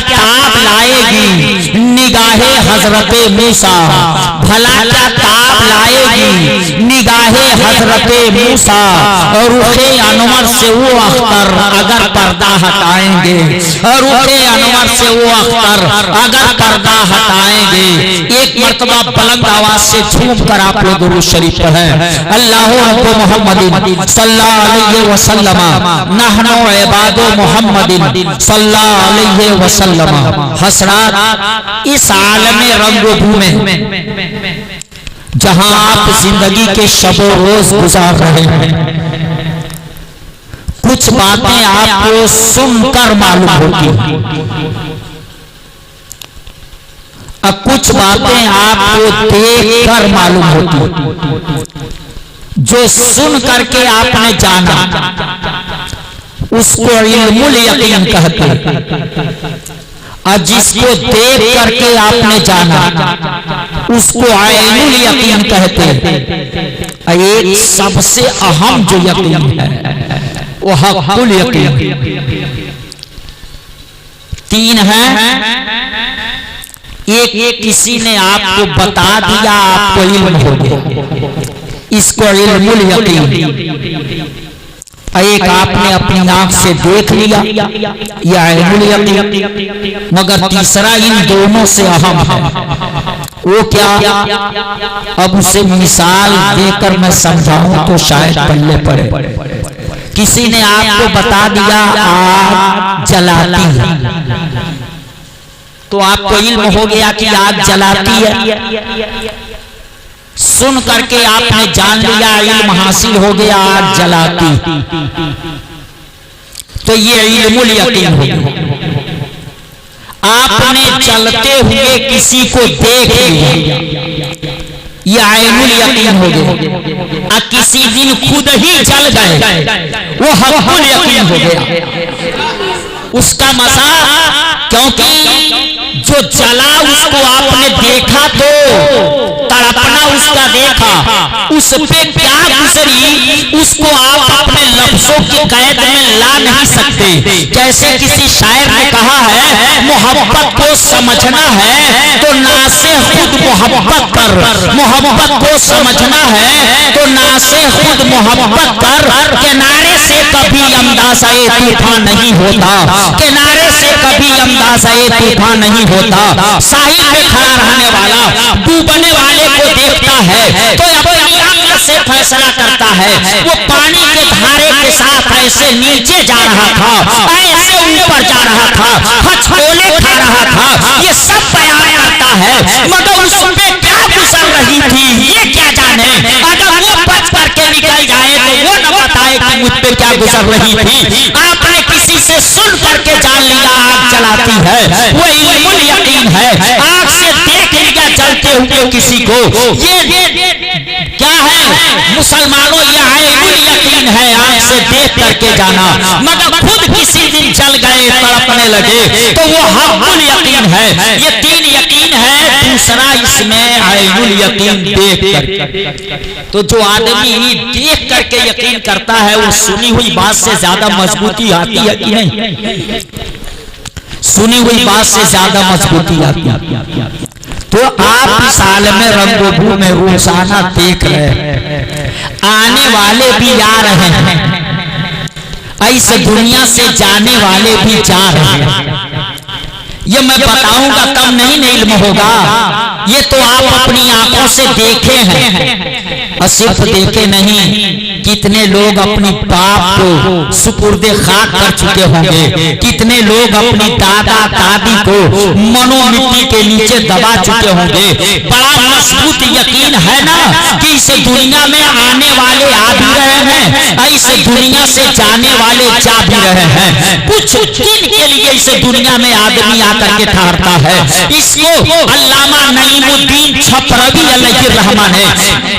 क्या ताब लाएगी निगाहे हजरते मूसा, भला क्या ताब लाएगी निगाहे हजरते मूसा। और रुखे अनवर से वो अख्तर अगर पर्दा हटाएंगे, और रुखे अनवर से वो अख्तर अगर पर्दा हटाएंगे। एक मर्तबा बुलंद आवाज से झूम कर आप लोग दुरूद शरीफ पढ़ें। अल्लाहु रब्बु मुहम्मदिन सल्लल्लाहु अलैहि वसल्लम नहनु इबादु मुहम्मदिन सल्लल्लाहु अलैहि वसल्लम। हसरात, इस आलमे रंगोभू में जहां आप जिंदगी के शबो रोज गुजार रहे हैं, कुछ बातें आपको सुनकर मालूम होती हैं और कुछ बातें आपको देखकर मालूम होती। जो सुन करके आपने जाना उसको इल्मुल यकीन कहते, और जिसको देख करके आपने जाना उसको ऐनुल यकीन कहते। एक सबसे अहम जो यकीन है वो हक़ुल यकीन। तीन है, एक किसी ने आपको बता दिया, आपको इल्म हो गया, इसको इल्मुल यकीन। एक आपने अपनी आंख से देख लिया, यह इल्मुल यकीन। मगर तीसरा इन दोनों से अहम है, वो क्या? अब उसे मिसाल देकर मैं समझाऊं तो शायद पल्ले पड़े। किसी ने आपको बता दिया आग जलाती है, तो आपको इल्म हो गया कि आग जलाती है। सुन करके आपने जान लिया, इल्म हासिल हो गया आग जलाती, तो ये इल्मुल यकीन हो गया। आपने चलते हुए किसी को देख लिया, ये ऐनुल यकीन हो गया। और किसी दिन खुद ही जल गए, वो हक़ुल यकीन हो गया। उसका मजा, क्योंकि जो जला उसको आपने देखा तो तड़पना उसका देखा, उस पे क्या गुजरी उसको आप अपने लफ्जों की कैद में ला नहीं सकते। जैसे किसी शायर ने कहा है, मोहब्बत को समझना है तो ना से खुद मोहब्बत कर, मोहब्बत को समझना है तो ना से खुद मोहब्बत कर। किनारे से कभी अंदाज़े तूफान नहीं होता, किनारे से कभी अंदाज़े तूफान नहीं होता। साहिल पे खड़ा रहने वाला डूबने वाले को देखता है तो अपनी अक्ल से फैसला करता है। वो पानी के धारे के साथ ऐसे नीचे जा रहा था, ऐसे ऊपर जा रहा था, हथौले खा रहा था, ये सब बयान करता है। मगर उस पे क्या गुजर रही थी ये क्या जाने। अगर वो बच करके निकल जाए तो वो न बताए कि मुझ पे क्या गुजर रही थी। आपने किसी से सुन करके जान लिया आग जलाती है, वो इल्मुल यकीन है। आग से देख लिया जलते हुए किसी को, ये क्या है मुसलमानों, ये ऐनुल यकीन है, आग से देख करके जाना। मगर खुद किसी दिन जल गए, तड़पने लगे, तो वो हक़ुल यकीन है। ये तीन यकीन है, दूसरा इसमें ऐनुल यकीन देख कर। तो जो आदमी देख करके यकीन करता है वो सुनी हुई बात से ज्यादा मजबूती आती है कि नहीं? सुनी हुई बात से ज्यादा मजबूती आती है। तो आप इस आलमे रंगोभू में रोजाना देख रहे हैं, आने वाले भी आ रहे हैं, ऐसे दुनिया से जाने वाले भी जा रहे हैं। ये मैं बताऊंगा तब नहीं न इल्म होगा। ये तो आप अपनी आंखों से देखे हैं, और सिर्फ देखे नहीं, कितने लोग अपनी बाप को सुपुर्दे खाक कर चुके होंगे, कितने लोग अपनी दादा दादी को मनो मिट्टी के नीचे दबा चुके होंगे। बड़ा मजबूत यकीन है ना कि इस दुनिया में आने वाले आ भी रहे हैं, ऐसे दुनिया से जाने वाले जा भी रहे हैं। कुछ दिन के लिए इस दुनिया में आदमी आकर के ठहरता है। इसको अल्लामा नईमुद्दीन छपरवी अलैहिर्रहमान ने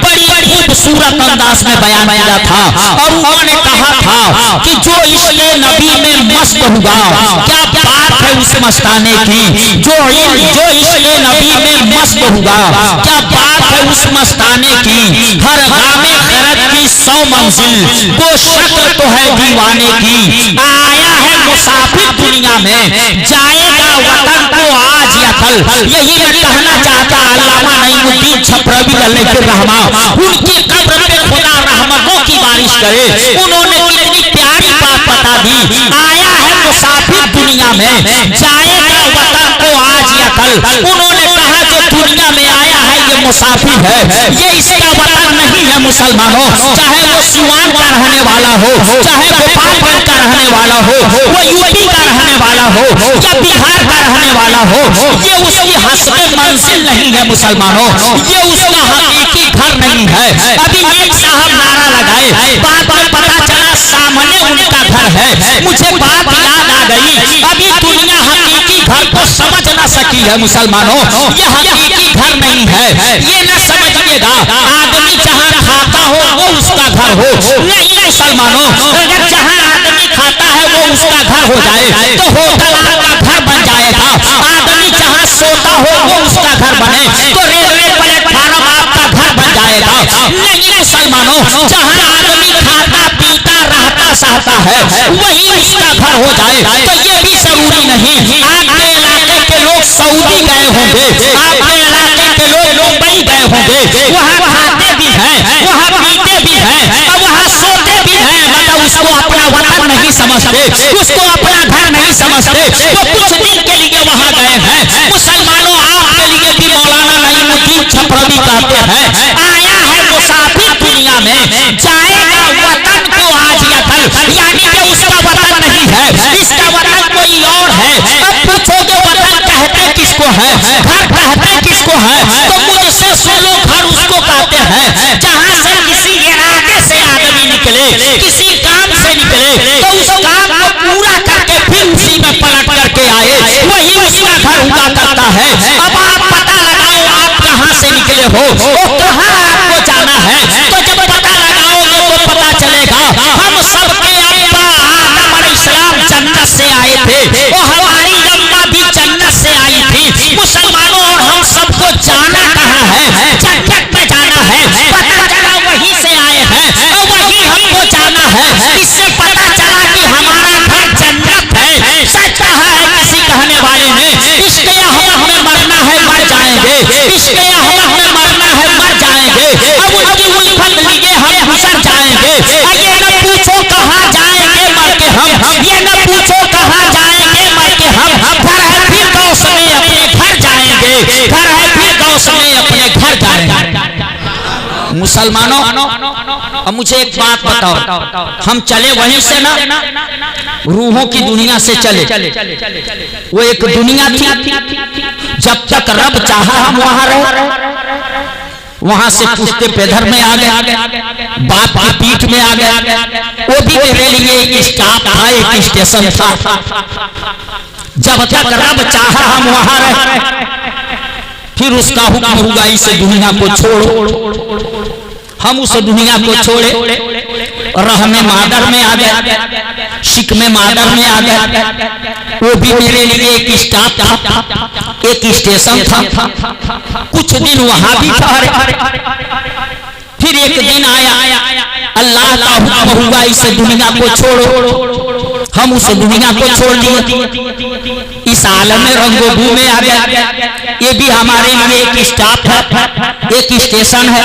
बड़ी खूबसूरत अंदाज में बयान किया था, और उन्होंने कहा था कि जो इश्क़े नबी में मस्त हुआ, क्या बात है उस मस्ताने की। जो इश्क़े नबी में मस्त हुआ, क्या बात है उस मस्ताने की। हर गामे खैरत की 100 मंजिल, वो शक्ल तो है दीवाने की। आया है मुसाफिर दुनिया में, जाएगा अकल। यही मैं कहना चाहता अल्लामा नईमुद्दीन छपरवी अलैहिर्रहमा, उनकी कब्र पे खुदा रहमतों की बारिश करे। उन्होंने कितनी प्यारी बात बता दी, आया है मुसाफिर दुनिया में, जाएगा वतन को आज या कल। उन्होंने कहा जो दुनिया में आया है ये मुसाफिर है, ये इसका वतन नहीं है मुसलमानों। चाहे वो सिवान का रहने वाला हो, चाहे गोपालगंज का रहने वाला हो, वो यूपी का रहने वाला हो या बिहार का रहने वाला हो, ये उसकी हस्बे मंजिल नहीं है मुसलमानों, ये उसका हकीकी घर नहीं है। अभी एक साहब नारा लगाए, बाद में पता चला सामने उनका घर है। मुझे बात याद आ गई, अभी दुनिया हकीकी घर को समझ ना सकी है मुसलमानों, ये हकीकी घर नहीं है। ये ना समझिएगा आदमी जहाँ खाता हो वो उसका घर हो, नहीं मुसलमानों। अगर जहाँ आदमी खाता है वो उसका घर हो जाए तो होटल आपका घर बन जाएगा। आदमी जहाँ सोता हो वो उसका घर बने तो रेलवे प्लेटफार्म आपका घर बन जाएगा। नहीं मुसलमानों, जहाँ आदमी खाता पीता रहता सहता है वही उसका घर हो जाए तो ये भी जरूरी नहीं। आपके इलाके के लोग सऊदी गए होंगे, आपके इलाके के लोग मुंबई गए होंगे, वहाँ खाते भी हैं, वहाँ पीते भी हैं और वहाँ सोते भी हैं, मतलब उसको अपना वतन नहीं समझते, उसको अपना घर नहीं समझते। वो कुछ दिन के लिए वहाँ गए हैं। मुसलमानों, आपके लिए भी मौलाना नईमुद्दीन छपरवी कहते हैं, आया है मुसाफिर दुनिया में, जाएगा वतन को आज या कल। यानी कि उसका वतन नहीं है, इसका वतन कोई और है। अब पूछोगे वतन कहते किसको है, घर कहते किसको है, तो मुझसे सुनो, घर उसको कहते हैं जहाँ से किसी इरादे से आदमी निकले, किसी काम से निकले तो उस काम को पूरा करके फिर उसी में पलट करके आए, वही उसका घर हुआ करता है। अब आप पता लगाओ आप कहाँ से निकले हो और कहाँ आपको जाना है, तो जब पता लगाओगे तो पता चलेगा। हम सबके अब्बा आदम अलैहिस्सलाम जन्नत से आए थे और हमारी अम्मा भी जन्नत से आई थी मुसलमानों, और हम सबको जाना कहाँ है, जन्नत में जाना है। पता चला वहीं से आए हैं और वहीं हमको जाना है। इससे पता चला कि हमारा घर जन्नत है। सच कहा है किसी कहने वाले ने, इसके हमें मरना है मर जाएंगे, इसके हमें मरना है मर जाएंगे, अब उनकी उल्फत लिए हम गुजर जाएंगे। ये न पूछो कहाँ जाएंगे मर के हम, ये न पूछो कहाँ जाएंगे मर के हम। घर है फिर गौस में अपने घर जाएंगे, घर है फिर गौस में अपने घर जाएंगे। मुसलमानों, अब मुझे एक बात बताओ, हम चले वहीं से ना, रूहों की दुनिया से चले। वो एक दुनिया थी, जब तक रब चाहा हम वहां रहे। वहां से पुश्ते पेधर में आ गए, बाप की पीठ में आ गए। वो भी मेरे लिए एक स्टॉप था, एक स्टेशन था। जब तक रब चाहा हम वहां रहे, फिर उसका हुक्म हुआ इस दुनिया को छोड़ो। हम उस दुनिया को छोड़े, रह में मादर में आ गए, शिक में मादर में आ गए। वो भी मेरे लिए एक स्टॉप था, एक स्टेशन था। कुछ दिन वहां भी ठहरे, फिर एक दिन आया अल्लाह का हुक्म हुआ इस दुनिया को छोड़ो। हम उस दुनिया को छोड़ दिए, इस आलम में रंगोबू में आ गए। ये भी हमारे लिए एक स्टॉप है, एक स्टेशन है।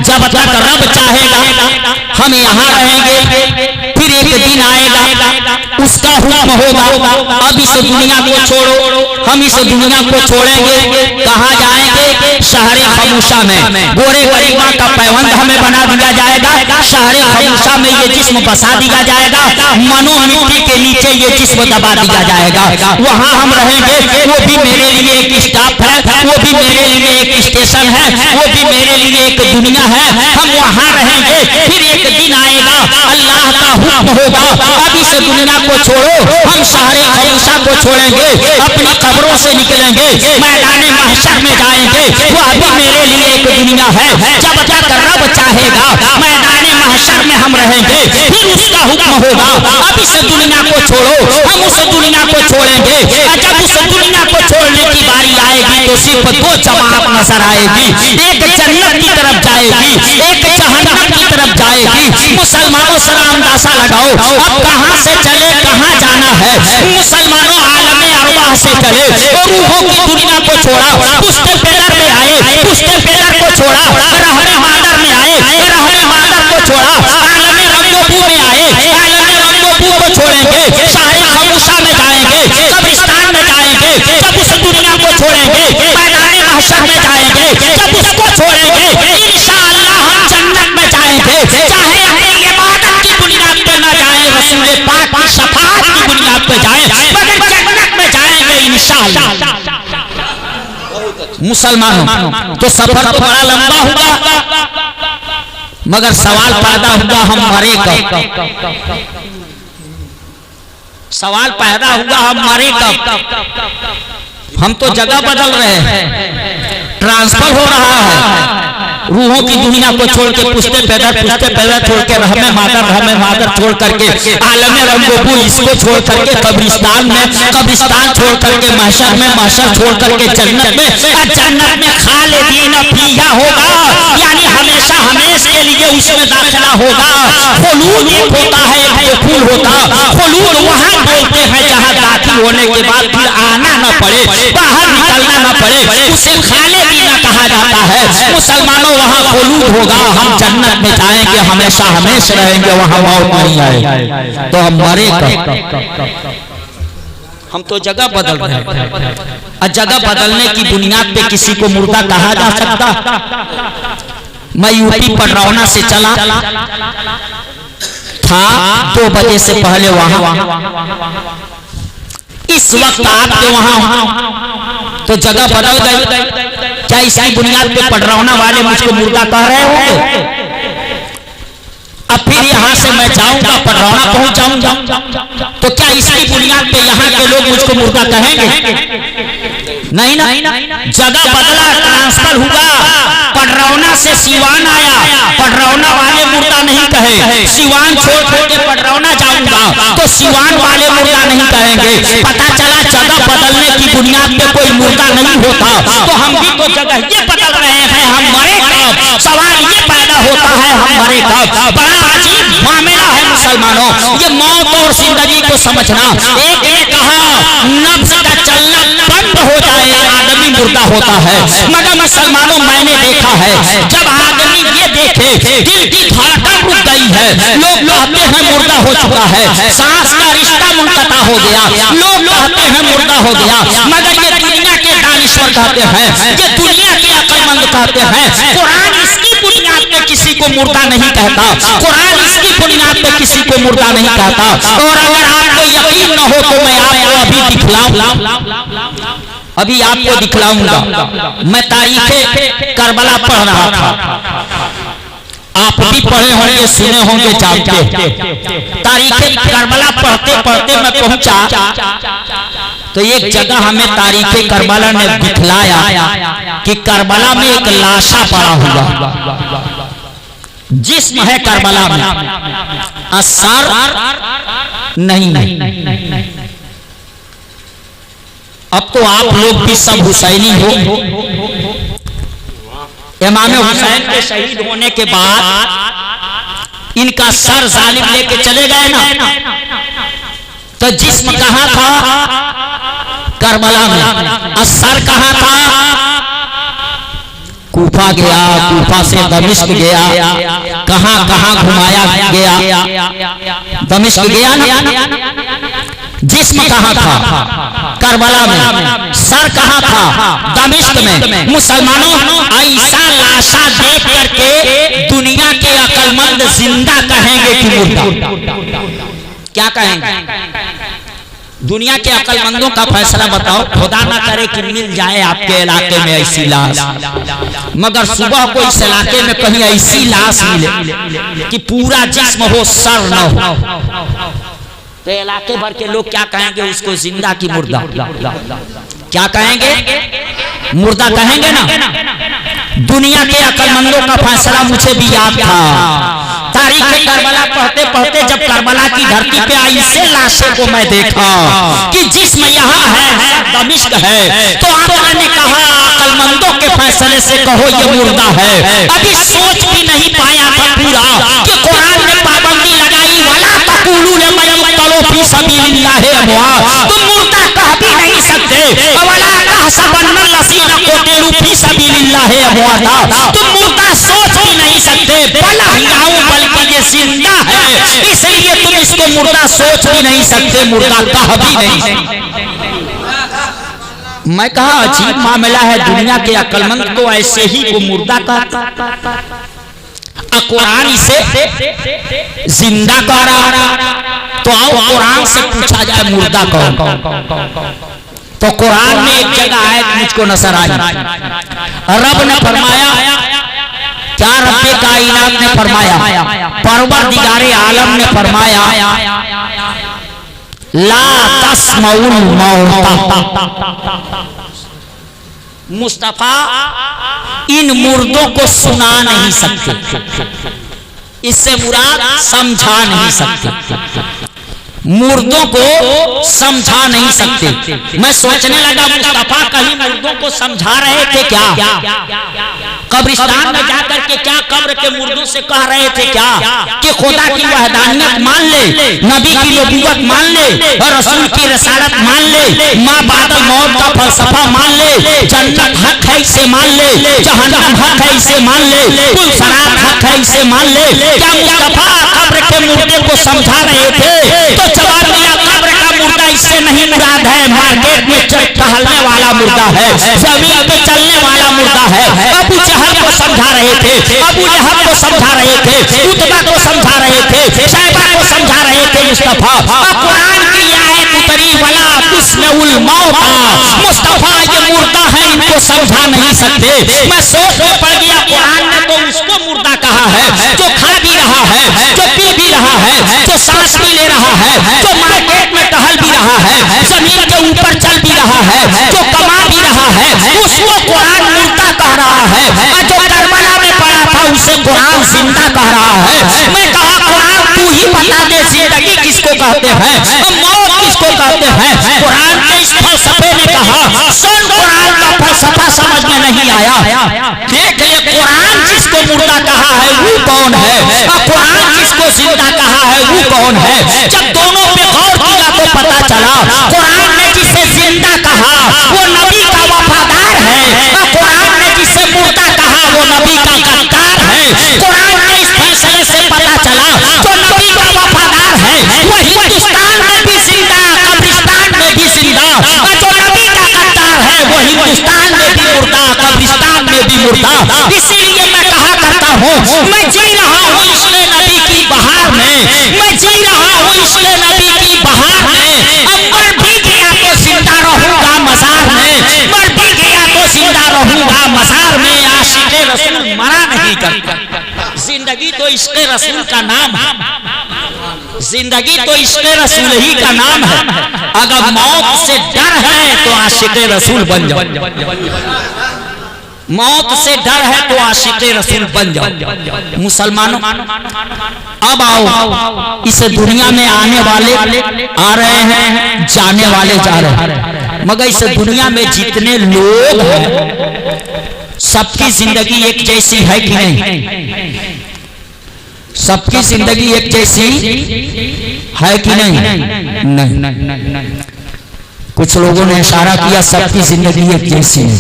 जब तक रब चाहेगा हम यहाँ रहेंगे, फिर एक दिन आएगा उसका हुक्म होगा अब इस दुनिया को छोड़ो। हम इस दुनिया को छोड़ेंगे, कहाँ जाएंगे? शहरे खामोशा में गोरे गरीबा का पैबंद हमें बना दिया जाएगा। शहरे खामोशा में ये जिस्म बसा दिया जाएगा, मनो मिट्टी के नीचे ये जिस्म दबा दिया जाएगा। वहाँ हम रहेंगे। वो भी मेरे लिए एक स्टॉप है, वो भी मेरे लिए एक स्टेशन है, वो भी मेरे लिए एक दुनिया है। हम वहाँ रहेंगे, फिर एक दिन आएगा अल्लाह का हुक्म होगा अब इस दुनिया को छोड़ो। हम शहरे खामोशा को छोड़ेंगे, अपनी कब्रों से निकलेंगे, मैदान महशर में जाएंगे। वो अभी मेरे लिए एक दुनिया है। जब तक रब चाहेगा मैदान महशर में हम रहेंगे, फिर उसका हुक्म होगा अब इस दुनिया को छोड़ो। हम उस दुनिया को छोड़ेंगे। जब उस दुनिया को छोड़ने की बारी आएगी तो सिर्फ दो जमात नजर आएगी, एक जन्नत की तरफ जाएगी, एक जहन्नम की तरफ जाएगी। मुसलमानों सलाम अंदाजा लगाओ अब कहाँ से चले, कहाँ जाना है। मुसलमानों आलमे अरवाह से चले और रूहों की दुनिया को छोड़ा, पुश्ते पेदर में आए, पुश्ते पेदर को छोड़ा, रहने मादर में आए, रहने मादर को छोड़ा, आलमे रंगोबू में आए, आलमे रंगोबू को छोड़ेंगे, शाही खामोशा में जाएंगे, कब्रिस्तान में जाएंगे, जब उस दुनिया को छोड़ेंगे, मैदान महशर में जाएंगे, जब उसको छोड़ेंगे, इंशाअल्लाह हम जन्नत में जाएंगे, चाहे अपनी इबादत की बुनियाद पे ना जाए, रसूल पाक की शफाअत की बुनियाद पे जाए, मगर जन्नत में जाएंगे इंशाअल्लाह। मुसलमानों, तो सफर तो बड़ा लंबा होगा, मगर सवाल पैदा हुआ हम मरे कब? सवाल पैदा हुआ हम मरे कब? हम तो जगह बदल रहे हैं, ट्रांसफर हो रहा है, रूहों की दुनिया को छोड़ के पुश्ते पैदा छोड़ के रहमे मादर छोड़ करके आलमे रंगोबू इसको छोड़ करके कब्रिस्तान में, कब्रिस्तान छोड़ करके महशर में, महशर छोड़ करके जन्नत में, और जन्नत में खालिदीन फीहा होगा, यानी हमेशा हमेश के लिए उसमें दाखिला होगा। खुलूद एक होता है, एक दुखूल होता, खुलूद वहां बोलते हैं जहां दाखिल होने के बाद फिर आना न पड़े, बाहर निकलना न पड़े, उसे खालिदीन कहा जाता है। मुसलमानों, वहां खुलूद होगा, हम जन्नत में जाएंगे, हमेशा हमेशा रहेंगे, वहां मौत नहीं आएगी। तो हम मरे कब? हम तो जगह बदल रहे हैं, और जगह बदलने की बुनियाद पे किसी को मुर्दा कहा जा सकता? मैं यूपी पडरौना से चला था 2 बजे से पहले वहां, इस वक्त आपके वहां तो जगह बदल गई। क्या इसकी बुनियाद पे पडरौना वाले मुझको मुर्दा कह रहे होंगे? अब फिर यहाँ से मैं जाऊंगा, पडरौना पहुंच जाऊंगा, तो क्या इसकी बुनियाद पे यहाँ के लोग मुझको मुर्दा कहेंगे? नहीं ना, जगह बदला, ट्रांसफर हुआ, पडरौना से सिवान आया, पडरौना वाले मुर्दा नहीं कहे, सिवान छोड़ के पडरौना जाऊंगा तो सिवान वाले मुर्दा नहीं कहेंगे। पता चला जगह बदलने की बुनियाद पे कोई मुर्दा नहीं होता, तो हम भी तो जगह ये बदल रहे हैं, हम मरे कब? सवाल ये पैदा होता है, हम मरे कब? बड़ा अजीब मामला है मुसलमानों, ये मौत और जिंदगी को समझना। एक ने कहा नफ्स का चलना बंद हो जाए आदमी मुर्दा होता है, मगर मुसलमानों मैंने देखा है जब आदमी ये देखे दिल की धड़कन रुक गई है, लोग कहते हैं मुर्दा हो चुका है, सांस का रिश्ता मुनक़ता हो गया, लोग कहते हैं मुर्दा हो गया, मगर ये दुनिया के दानिश्वर कहते हैं, ये दुनिया के अक्लमंद कहते हैं, कुरान इसकी बुनियाद पे किसी को मुर्दा नहीं कहता, कुरान इसकी बुनियाद पे किसी को मुर्दा नहीं कहता। और अगर आपको यकीन न हो तो मैं आपको अभी दिखलाऊं, अभी आपको दिखलाऊंगा। मैं तारीखे करबला पढ़ रहा था, आप भी पढ़े होंगे, सुने होंगे, जानते। तारीखे करबला पढ़ते पढ़ते मैं पहुंचा तो एक जगह हमें तारीखे करबला ने दिखलाया कि करबला में एक लाशा पड़ा हुआ, जिस्म है करबला में, असर नहीं। अब तो आप लोग भी सब हुसैनी हो, इमाम हुसैन के शहीद होने के बाद इनका सर जालिम लेके चले गए ना, तो जिस्म कहाँ था? करबला में। और सर कहाँ था? कूफा गया, कूफा से दमिश्क गया, कहाँ कहाँ घुमाया गया, दमिश्क गया ना। जिस्म कहाँ था? करबला में। सर कहाँ था? दमिश्क में। मुसलमानों, ऐसा लाशा देख करके दुनिया के अक्लमंद जिंदा कहेंगे कि मुर्दा? क्या कहेंगे? दुनिया के अक्लमंदों का फैसला बताओ। खुदा ना करे कि मिल जाए आपके इलाके में ऐसी लाश, मगर सुबह को इस इलाके में कहीं ऐसी लाश मिले कि पूरा जिस्म हो, सर न हो, तो इलाके भर के लोग क्या कहेंगे? उसको जिंदा की मुर्दा? क्या कहेंगे? मुर्दा कहेंगे ना। दुनिया के अक्लमंदों का फैसला मुझे भी याद था। तारीख करबला पढ़ते पढ़ते जब करबला की धरती पे आई से लाशों को मैं देखा कि जिस्म यहाँ है, दमिश्क है, तो आका ने कहा अक्लमंदों के फैसले से कहो ये मुर्दा है। अभी सोच भी नहीं पाया था पूरा कि कुरान ने पाबंदी लगाई, वला तक़ूलू लिमन युक़्तलू फी सबीलिल्लाहि अमवात, तुम मुर्दा कह भी नहीं सकते, वला जाता, तुम मुर्दा सोच भी नहीं सकते, बल्कि ये जिंदा है, इसलिए तुम इसको मुर्दा सोच भी नहीं सकते, मुर्दा कह भी नहीं सकते। मैं कहा अजीब मामला है, दुनिया के अक्लमंद को ऐसे ही को मुर्दा कहता, कुरान इसे जिंदा कह रहा। तो आओ कुरान से पूछा जाए मुर्दा कौन। तो कुरान में एक जगह आयत मुझको नजर आई, रब ने फरमाया, क्या रब्बे कायनात ने फरमाया, परवरदिगारे आलम ने फरमाया, ला तस्माउल मौता, मुस्तफा इन मुर्दों को सुना नहीं सकते, इससे मुराद समझा नहीं सकते, मुर्दों को समझा नहीं सकते। मैं सोचने लगा मुस्तफा कहीं मुर्दों को समझा रहे थे क्या, कब्रिस्तान में जाकर के क्या कब्र के मुर्दों से कह रहे थे क्या कि खुदा की वहदानियत मान ले, नबी की नबूवत मान ले, और रसूल की रसालत मान ले, माँ बाद मौत का फलसफा मान ले, जन्नत हक है इसे मान ले, जहन्नम हक है इसे मान ले, कुल शराब हक है इसे मान ले। क्या मुस्तफा कब्र के मुर्दे को समझा रहे थे? तो जवाब दिया, कब्र का मुर्दा इससे नहीं मुराद है, मार्केट में टहलने वाला मुर्दा है, जमीन पे चलने वाला मुर्दा है। अबू जहल को समझा रहे थे, अबू लहब को समझा रहे थे, उतबा को समझा रहे थे, शैबा को समझा रहे थे मुस्तफा। कुरान की आयत उतरी, वला तुस्मिउल मौता, मुस्तफा ये मुर्दा है, इनको समझा नहीं सकते। मैं सोच में पड़ गया, कुरान ने तो उसको मुर्दा कहा है जो खा भी रहा है, जो पी भी रहा है, जो सांस भी ले रहा है, जो मार्केट में टहल भी रहा है, जमीन के ऊपर चल भी रहा है, जो कमा भी रहा है, उसको कुरान मुर्दा कह रहा है। और जो करबला में पड़ा था उसे कुरान जिंदा कह रहा है। मैं कहा कुरान तू ही बता दे, जिंदगी किसको कहते हैं, मौत किसको कहते हैं? कुरान के इस फलसफे ने कहा, सुन कुरान का फलसफा समझ में नहीं आया, देख ले कुरान जिसको मुर्दा कहा है वो कौन है, और कुरान जिसको जिंदा कहा है वो कौन है। जब दोनों पे गौर किया तो पता चला, कुरान ने जिसे जिंदा कहा वो नबी का वफादार है, और कुरान ने जिसे मुर्दा कहा वो नबी का गद्दार है। कुरान के इस फैसले से पता चला, जो नबी का वफादार है वो हिंदुस्तान में भी जिंदा, कब्रिस्तान में भी जिंदा, और जो नबी का गद्दार है वो हिंदुस्तान में भी मुर्दा, कब्रिस्तान में भी मुर्दा। इसीलिए मैं कहा करता हूँ, मैं जी रहा हूँ इसलिए नबी की बहार में, मैं जी रहा हूँ इसलिए नबी की बहार में। अब मर भी गया तो जिंदा रहूंगा मजार में, मर भी गया तो जिंदा रहूंगा मजार में। आशिक़े रसूल मरा नहीं करता, जिंदगी तो इश्क़े रसूल का नाम है, जिंदगी तो इश्क़े रसूल ही का नाम है। अगर मौत से डर है तो आशिक़े रसूल बन जाओ, मौत से डर है तो आशिक़े रसूल बन जाओ। मुसलमानों अब आओ, इस दुनिया में आने वाले आ रहे हैं, जाने वाले जा रहे हैं, मगर इस दुनिया में जितने लोग हैं सबकी जिंदगी एक जैसी है कि नहीं? सबकी जिंदगी एक जैसी है कि नहीं? नहीं। कुछ लोगों ने इशारा किया सबकी जिंदगी एक जैसी है,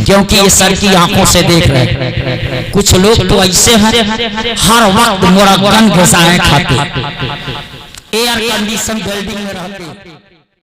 क्योंकि ये सर की आंखों से देख रहे हैं। कुछ लोग तो ऐसे हैं हर वक्त मुरगन घुसाएं खाते, एयर कंडीशन बिल्डिंग में रहते